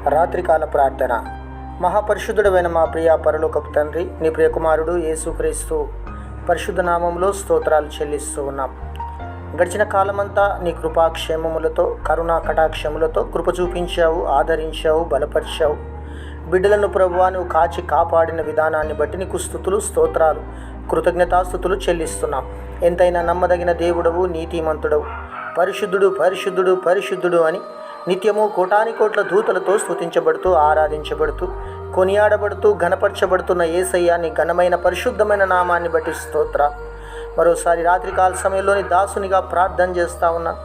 రాత్రికాల ప్రార్థన. మహాపరిశుద్ధుడైన మా ప్రియ పరలోకపు తండ్రి, నీ ప్రియకుమారుడు యేసుక్రీస్తు పరిశుద్ధ నామంలో స్తోత్రాలు చెల్లిస్తూ ఉన్నాం. గడిచిన కాలమంతా నీ కృపాక్షేమములతో, కరుణా కటాక్షములతో కృప చూపించావు, ఆదరించావు, బలపరిచావు. బిడ్డలను ప్రభువా నువ్వు కాచి కాపాడిన విధానాన్ని బట్టి నీకు స్తుతులు, స్తోత్రాలు, కృతజ్ఞతాస్తుతులు చెల్లిస్తున్నాం. ఎంతైనా నమ్మదగిన దేవుడవు, నీతిమంతుడవు, పరిశుద్ధుడు పరిశుద్ధుడు పరిశుద్ధుడు అని నిత్యము కోటాని కోట్ల దూతలతో స్తుతించబడుతూ, ఆరాధించబడుతూ, కొనియాడబడుతూ, ఘనపరచబడుతున్న యేసయ్య నీ ఘనమైన పరిశుద్ధమైన నామాన్ని బట్టి స్తోత్ర. మరోసారి రాత్రికాల సమయంలోని దాసునిగా ప్రార్థన చేస్తూ ఉన్నాను.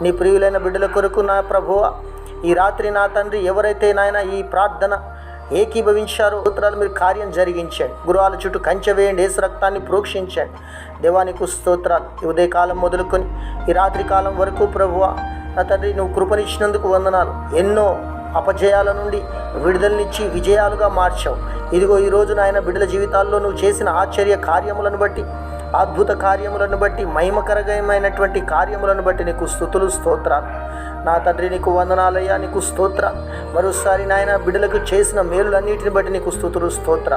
నీ ప్రియులైన బిడ్డల కొరకు నా ప్రభువా, ఈ రాత్రి నా తండ్రి ఎవరైతే నాయన ఈ ప్రార్థన ఏకీభవించారో స్తోత్రాలు మీరు కార్యం జరిగించండి. గురువాల చుట్టూ కంచె వేయండి, యేసు రక్తాన్ని ప్రోక్షించండి. దేవానికి స్తోత్రాలు. ఈ ఉదయకాలం మొదలుకొని ఈ రాత్రి కాలం వరకు ప్రభువా నా తండ్రి నువ్వు కృపనిచ్చినందుకు వందనాలు. ఎన్నో అపజయాల నుండి విడుదలనిచ్చి విజయాలుగా మార్చావు. ఇదిగో ఈరోజు నాయన బిడ్డల జీవితాల్లో నువ్వు చేసిన ఆశ్చర్య కార్యములను బట్టి, అద్భుత కార్యములను బట్టి, మహిమకరమైనటువంటి కార్యములను బట్టి నీకు స్తుతులు, స్తోత్రాలు. నా తండ్రి నీకు వందనాలయ్యా, నీకు స్తోత్ర. మరోసారి నాయన బిడ్డలకు చేసిన మేలులన్నిటిని బట్టి నీకు స్తుతులు, స్తోత్ర.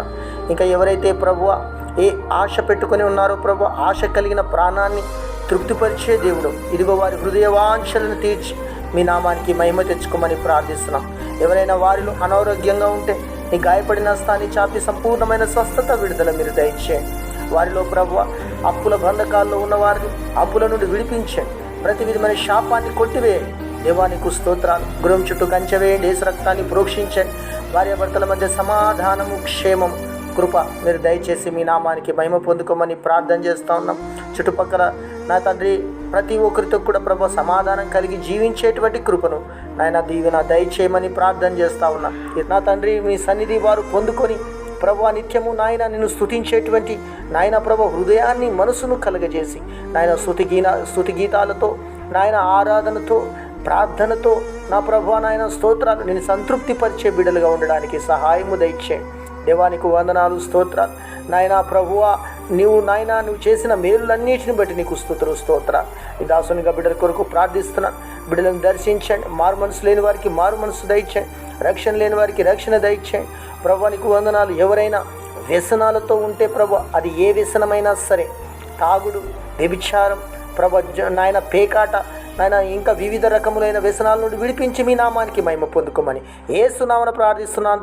ఇంకా ఎవరైతే ప్రభువా ఏ ఆశ పెట్టుకొని ఉన్నారో ప్రభు, ఆశ కలిగిన ప్రాణాన్ని తృప్తిపరిచే దేవుడు, ఇదిగో వారి హృదయ వాంఛలను తీర్చి మీ నామానికి మహిమ తెచ్చుకోమని ప్రార్థిస్తున్నాం. ఎవరైనా వారిలో అనారోగ్యంగా ఉంటే నీ గాయపడిన స్థాన్ని చాపి సంపూర్ణమైన స్వస్థత, విడుదల మీరు దయచేయండి. వారిలో ప్రభువ అప్పుల బంధకాల్లో ఉన్న వారిని అప్పుల నుండి విడిపించండి. ప్రతి విధమైన శాపాన్ని కొట్టివేయండి. దేవానికి స్తోత్రాలు. గృహం చుట్టూ కంచె వేయండి, యేసు రక్తాన్ని ప్రోక్షించండి. భార్యాభర్తల మధ్య సమాధానము, క్షేమము, కృప మీరు దయచేసి మీ నామానికి మహిమ పొందుకోమని ప్రార్థన చేస్తూ ఉన్నాం. చుట్టుపక్కల నా తండ్రి ప్రతి ఒక్కరితో కూడా ప్రభు సమాధానం కలిగి జీవించేటువంటి కృపను నాయన దీవెన దయచేయమని ప్రార్థన చేస్తూ ఉన్నా. నా తండ్రి మీ సన్నిధి వారు పొందుకొని ప్రభు నిత్యము నాయన నిన్ను స్తుతించేటువంటి నాయన ప్రభు హృదయాన్ని, మనసును కలగజేసి నాయన స్తుతి గీతాలతో, నాయన ఆరాధనతో, ప్రార్థనతో నా ప్రభు నాయన స్తోత్రాలు నేను సంతృప్తిపరిచే బిడ్డలుగా ఉండడానికి సహాయము దయచేయండి. దేవానికి వందనాలు, స్తోత్రాలు. నాయన ప్రభువా నువ్వు చేసిన మేలులన్నిటిని బట్టి నీకు స్తుతులు, స్తోత్ర. ఈ దాసునిగా బిడ్డల కొరకు ప్రార్థిస్తున్నాను. బిడ్డలను దర్శించండి. మారు మనసు లేని వారికి మారు మనసు దయచేయండి. రక్షణ లేని వారికి రక్షణ దయచేయండి. ప్రభు నీకు వందనాలు. ఎవరైనా వ్యసనాలతో ఉంటే ప్రభు, అది ఏ వ్యసనమైనా సరే, తాగుడు, వ్యభిచారం, ప్రభు నాయన పేకాట, నాయన ఇంకా వివిధ రకములైన వ్యసనాల నుండి విడిపించి మీ నామానికి మహిమ పొందుకోమని యేసు నామమున ప్రార్థిస్తున్నాను.